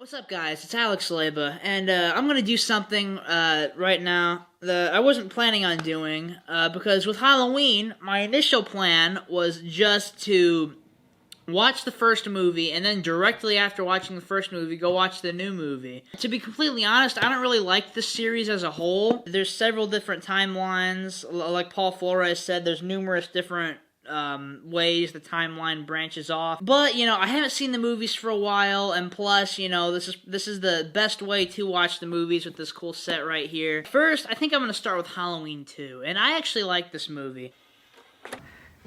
What's up, guys? It's Alex Leba, and I'm gonna do something right now that I wasn't planning on doing because with Halloween, my initial plan was just to watch the first movie and then directly after watching the first movie, go watch the new movie. To be completely honest, I don't really like this series as a whole. There's several different timelines. Like Paul Flores said, there's numerous different ways the timeline branches off. But, I haven't seen the movies for a while, and plus, this is the best way to watch the movies with this cool set right here. First, I think I'm gonna start with Halloween 2, and I actually like this movie.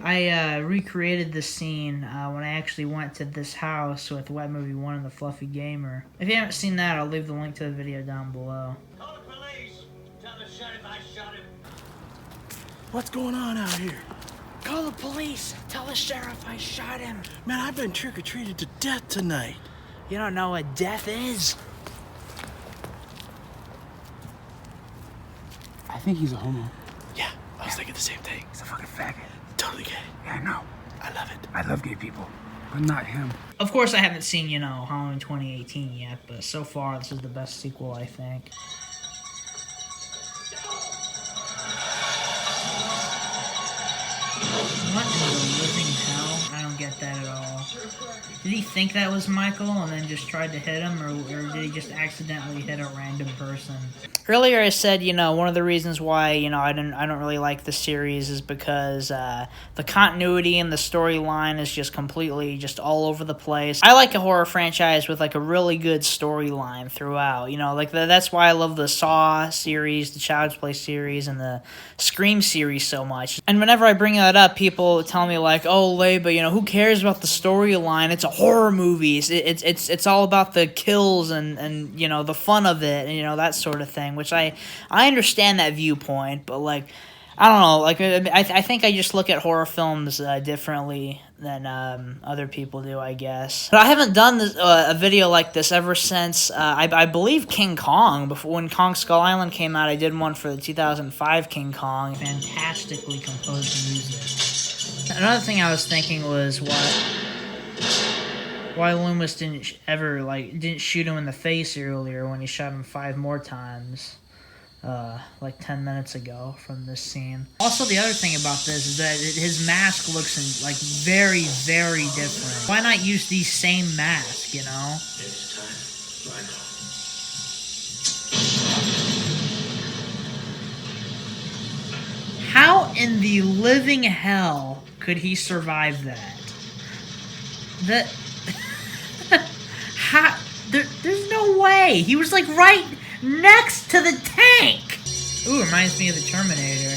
I recreated this scene when I actually went to this house with Wet Movie 1 and the Fluffy Gamer. If you haven't seen that, I'll leave the link to the video down below. Call the police! Tell the sheriff I shot him! What's going on out here? Call the police! Tell the sheriff I shot him! Man, I've been trick-or-treated to death tonight. You don't know what death is? I think he's a homo. Yeah, I was thinking the same thing. He's a fucking faggot. Totally gay. Yeah, I know. I love it. I love gay people, but not him. Of course, I haven't seen, Halloween 2018 yet, but so far, this is the best sequel, I think. What in the living hell? I don't get that at all. Did he think that was Michael and then just tried to hit him, or did he just accidentally hit a random person? Earlier I said, one of the reasons why, I don't really like the series is because the continuity and the storyline is just completely just all over the place. I like a horror franchise with like a really good storyline throughout, that's why I love the Saw series, the Child's Play series, and the Scream series so much. And whenever I bring that up, people tell me like, oh, Leba, who cares about the storyline? It's a horror movie. It's all about the kills and the fun of it and that sort of thing. Which I understand that viewpoint, but like I don't know, like I think I just look at horror films differently than other people do, I guess. But I haven't done this, a video like this ever since I believe King Kong. Before when Kong Skull Island came out, I did one for the 2005 King Kong. Fantastically composed music. Another thing I was thinking was why Loomis didn't shoot him in the face earlier when he shot him 5 more times, like 10 minutes ago from this scene. Also, the other thing about this is that his mask looks like very, very different. Why not use the same mask, It's time, Michael. How in the living hell could he survive that? There's no way. He was like right next to the tank. Ooh, reminds me of the Terminator.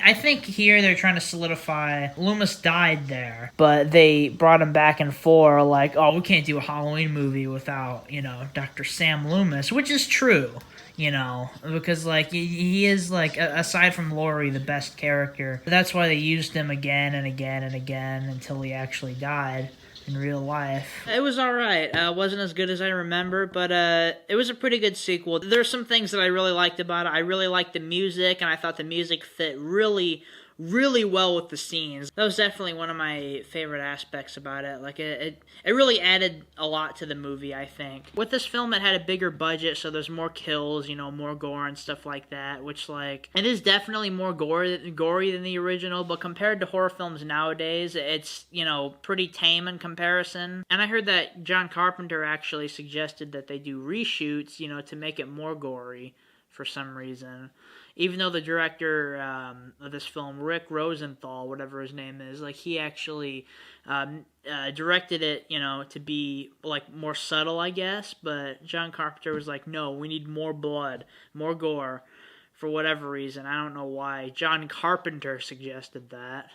I think here they're trying to solidify Loomis died there, but they brought him back in 4 like, oh, we can't do a Halloween movie without, Dr. Sam Loomis, which is true, because like he is like, aside from Laurie, the best character. That's why they used him again and again and again until he actually died in real life. It was alright. Wasn't as good as I remember, but it was a pretty good sequel. There's some things that I really liked about it. I really liked the music, and I thought the music fit really well with the scenes. That was definitely one of my favorite aspects about it. Like, it really added a lot to the movie, I think. With this film, it had a bigger budget, so there's more kills, more gore and stuff like that, which, like, it is definitely more gory than the original, but compared to horror films nowadays, it's, pretty tame in comparison. And I heard that John Carpenter actually suggested that they do reshoots, to make it more gory for some reason. Even though the director of this film, Rick Rosenthal, whatever his name is, like, he actually directed it, to be, like, more subtle, I guess, but John Carpenter was like, no, we need more blood, more gore, for whatever reason. I don't know why. John Carpenter suggested that.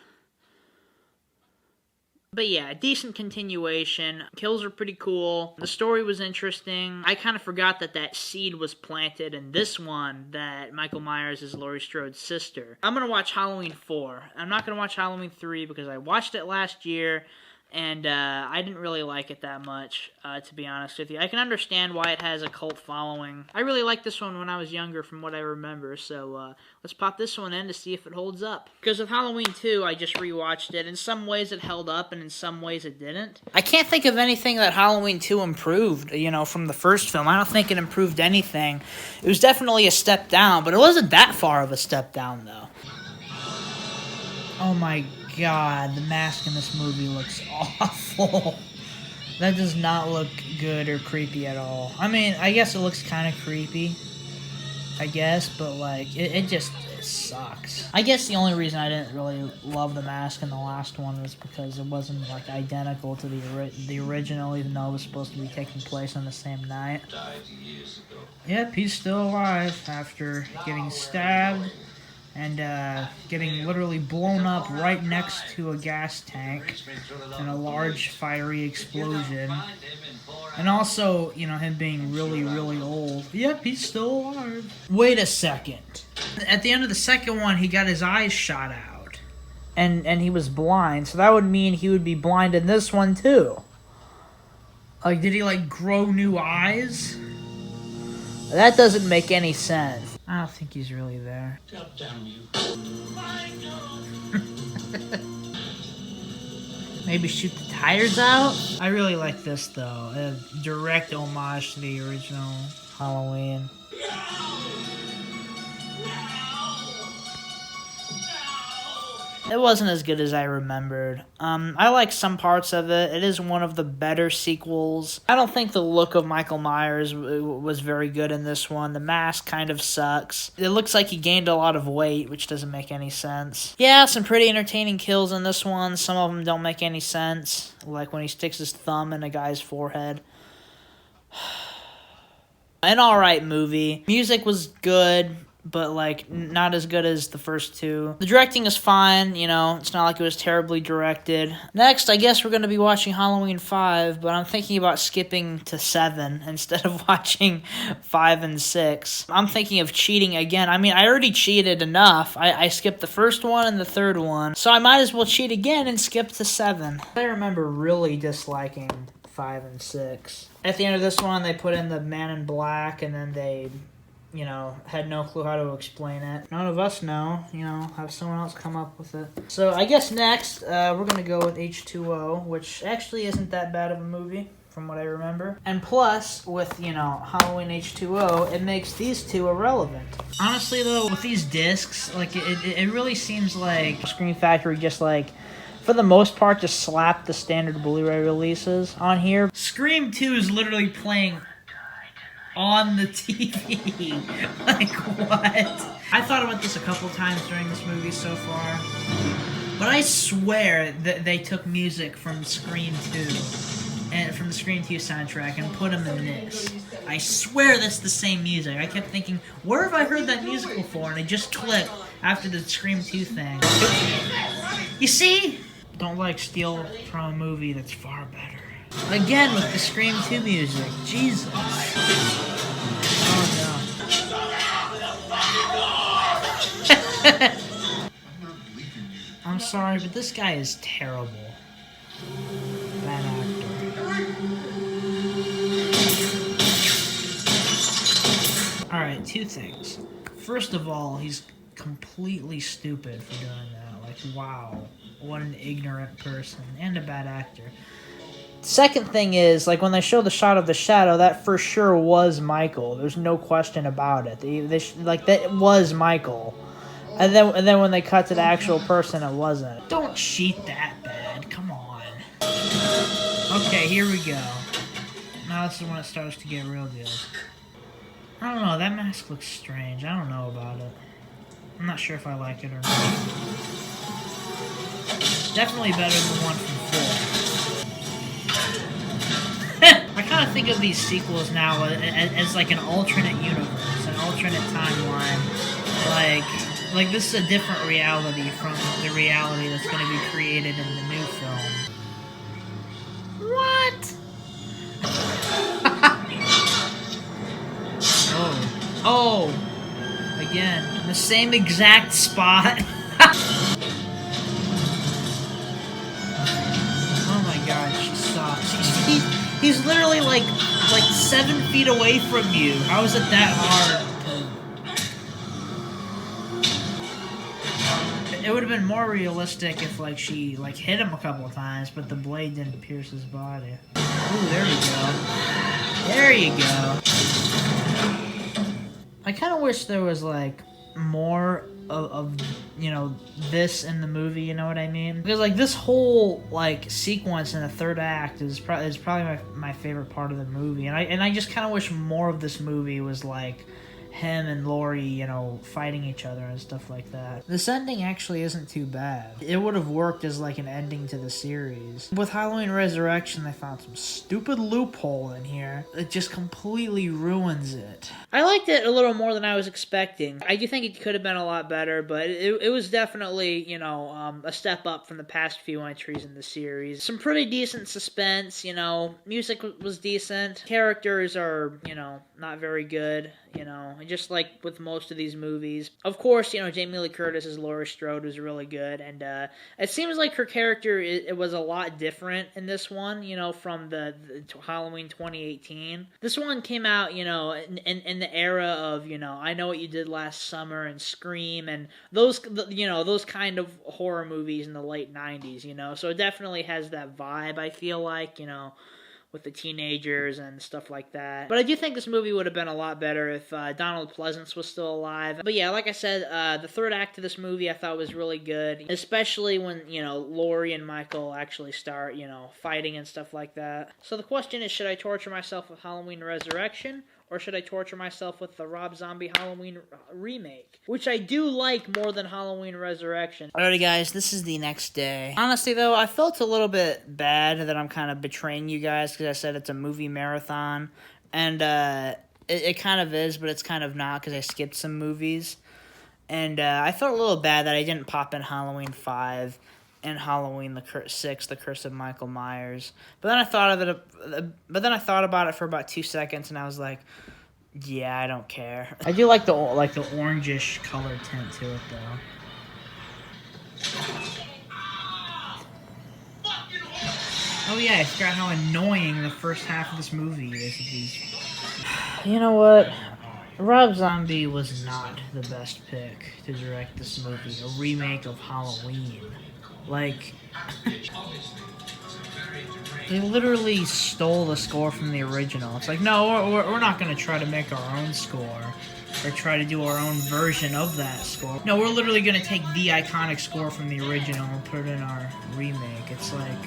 But yeah, decent continuation. Kills are pretty cool. The story was interesting. I kind of forgot that seed was planted in this one, that Michael Myers is Laurie Strode's sister. I'm going to watch Halloween 4. I'm not going to watch Halloween 3 because I watched it last year. And I didn't really like it that much, to be honest with you. I can understand why it has a cult following. I really liked this one when I was younger from what I remember, so let's pop this one in to see if it holds up. Because with Halloween 2, I just rewatched it. In some ways it held up, and in some ways it didn't. I can't think of anything that Halloween 2 improved, you know, from the first film. I don't think it improved anything. It was definitely a step down, but it wasn't that far of a step down, though. Oh my God, the mask in this movie looks awful. That does not look good or creepy at all. I mean, I guess it looks kind of creepy, I guess, but like, it sucks. I guess the only reason I didn't really love the mask in the last one was because it wasn't like identical to the original, even though it was supposed to be taking place on the same night. Yep, he's still alive after getting stabbed and getting literally blown up right next to a gas tank in a large fiery explosion. And also, you know, him being really, really old. Yep, he's still alive. Wait a second. At the end of the second one, he got his eyes shot out. And he was blind, so that would mean he would be blind in this one too. Like, did he, like, grow new eyes? That doesn't make any sense. I don't think he's really there. Damn you. Maybe shoot the tires out? I really like this, though. A direct homage to the original Halloween. It wasn't as good as I remembered. I like some parts of it. It is one of the better sequels. I don't think the look of Michael Myers was very good in this one. The mask kind of sucks. It looks like he gained a lot of weight, which doesn't make any sense. Yeah, some pretty entertaining kills in this one. Some of them don't make any sense. Like when he sticks his thumb in a guy's forehead. An alright movie. Music was good, but like not as good as the first two. The directing is fine, you know, it's not like it was terribly directed. Next, I guess we're going to be watching Halloween 5, but I'm thinking about skipping to 7 instead of watching 5 and 6. I'm thinking of cheating again. I mean, I already cheated enough. I skipped the first one and the third one, so I might as well cheat again and skip to 7. I remember really disliking 5 and 6. At the end of this one, they put in the Man in Black, and then they, you know, had no clue how to explain it. None of us know, you know, have someone else come up with it. So I guess next, we're going to go with H2O, which actually isn't that bad of a movie, from what I remember. And plus, with, you know, Halloween H2O, it makes these two irrelevant. Honestly, though, with these discs, like, it really seems like Scream Factory just, like, for the most part, just slapped the standard Blu-ray releases on here. Scream 2 is literally playing on the TV. Like, what? I thought about this a couple times during this movie so far, but I swear that they took music from Scream 2 and from the Scream 2 soundtrack and put them in this. I swear that's the same music. I kept thinking, where have I heard that music before? And it just clicked after the Scream 2 thing. You see? Don't like steal from a movie that's far better. Again with the Scream 2 music. Jesus. I'm sorry, but this guy is terrible. Bad actor. Alright, two things. First of all, he's completely stupid for doing that. Like, wow. What an ignorant person. And a bad actor. Second thing is, like, when they show the shot of the shadow, that for sure was Michael. There's no question about it. Like, that was Michael. And then when they cut to the actual person, it wasn't. Don't cheat that bad. Come on. Okay, here we go. Now this is when it starts to get real good. I don't know. That mask looks strange. I don't know about it. I'm not sure if I like it or not. Definitely better than the one from 4. I kind of think of these sequels now as like an alternate universe, an alternate timeline. Like this is a different reality from the reality that's going to be created in the new film. What? Oh. Again, the same exact spot. Oh my He's literally like 7 feet away from you. How is it that hard? It would have been more realistic if like she like hit him a couple of times, but the blade didn't pierce his body. Ooh, there we go. There you go. I kind of wish there was like more of you know, this in the movie, you know what I mean? Because like this whole like sequence in the third act is probably my favorite part of the movie, and I just kind of wish more of this movie was like him and Laurie, you know, fighting each other and stuff like that. This ending actually isn't too bad. It would have worked as like an ending to the series. With Halloween Resurrection, they found some stupid loophole in here that just completely ruins it. I liked it a little more than I was expecting. I do think it could have been a lot better, but it was definitely, you know, a step up from the past few entries in the series. Some pretty decent suspense, you know, music was decent. Characters are, you know, not very good, you know, just like with most of these movies. Of course, you know, Jamie Lee Curtis as Laurie Strode was really good, and it seems like her character, it was a lot different in this one, you know, from the Halloween 2018. This one came out, you know, in the era of, you know, I Know What You Did Last Summer and Scream and those, you know, those kind of horror movies in the late 90s, you know, so it definitely has that vibe, I feel like, you know, with the teenagers and stuff like that. But I do think this movie would have been a lot better if Donald Pleasance was still alive. But yeah, like I said, the third act of this movie I thought was really good, especially when, you know, Laurie and Michael actually start, you know, fighting and stuff like that. So the question is, should I torture myself with Halloween Resurrection, or should I torture myself with the Rob Zombie Halloween remake? Which I do like more than Halloween Resurrection. Alrighty guys, this is the next day. Honestly though, I felt a little bit bad that I'm kind of betraying you guys because I said it's a movie marathon. And it kind of is, but it's kind of not because I skipped some movies. And I felt a little bad that I didn't pop in Halloween 5 and Halloween 6, The Curse of Michael Myers. But then I thought about it for about 2 seconds, and I was like, yeah, I don't care. I do like the orangish color tint to it, though. Oh yeah, I forgot how annoying the first half of this movie is. You know what? Rob Zombie was not the best pick to direct this movie, a remake of Halloween. Like, they literally stole the score from the original. It's like, no, we're not going to try to make our own score or try to do our own version of that score. No, we're literally going to take the iconic score from the original and put it in our remake. It's like,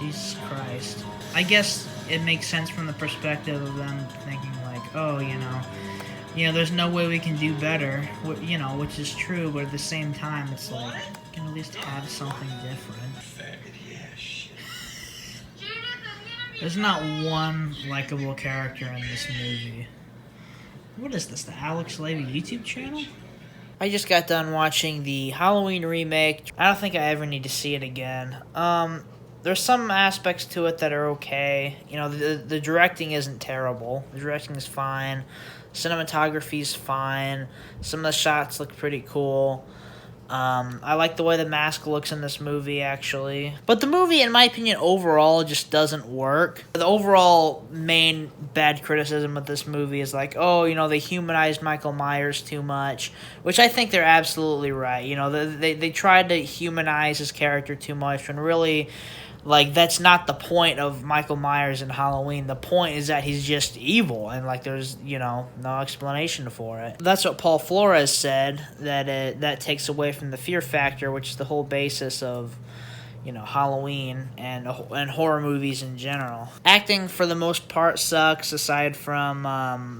Jesus Christ. I guess it makes sense from the perspective of them thinking like, oh, you know, there's no way we can do better, you know, which is true, but at the same time, it's like, you can at least have something different. There's not one likable character in this movie. What is this, the Alex Levy YouTube channel? I just got done watching the Halloween remake. I don't think I ever need to see it again. There's some aspects to it that are okay. You know, the directing isn't terrible. The directing is fine. Cinematography's fine. Some of the shots look pretty cool. I like the way the mask looks in this movie, actually. But the movie, in my opinion, overall just doesn't work. The overall main bad criticism of this movie is like, oh, you know, they humanized Michael Myers too much, which I think they're absolutely right. You know, they tried to humanize his character too much, when really, like, that's not the point of Michael Myers in Halloween. The point is that he's just evil, and, like, there's, you know, no explanation for it. That's what Paul Flores said, that that takes away from the fear factor, which is the whole basis of, you know, Halloween and horror movies in general. Acting, for the most part, sucks, aside from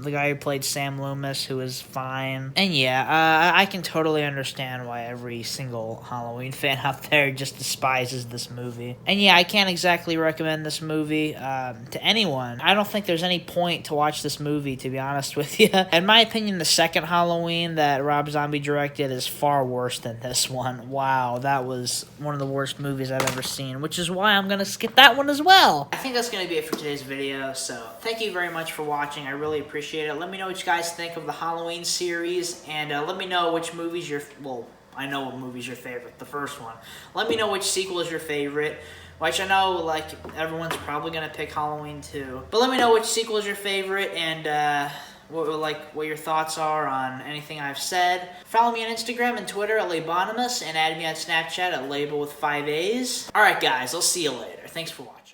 the guy who played Sam Loomis, who is fine. And yeah, I can totally understand why every single Halloween fan out there just despises this movie. And yeah, I can't exactly recommend this movie to anyone. I don't think there's any point to watch this movie, to be honest with you. In my opinion, the second Halloween that Rob Zombie directed is far worse than this one. Wow, that was one of the worst movies I've ever seen, which is why I'm gonna skip that one as well. I think that's gonna be it for today's video, so thank you very much for watching. I really appreciate it. Let me know what you guys think of the Halloween series, and let me know which movies well, I know what movie's your favorite, the first one. Let me know which sequel is your favorite, Which I know, like, everyone's probably gonna pick Halloween 2. But let me know which sequel is your favorite and what your thoughts are on anything I've said. Follow me on Instagram and Twitter at Labonimus and add me on Snapchat at Label with 5 A's. Alright guys, I'll see you later. Thanks for watching.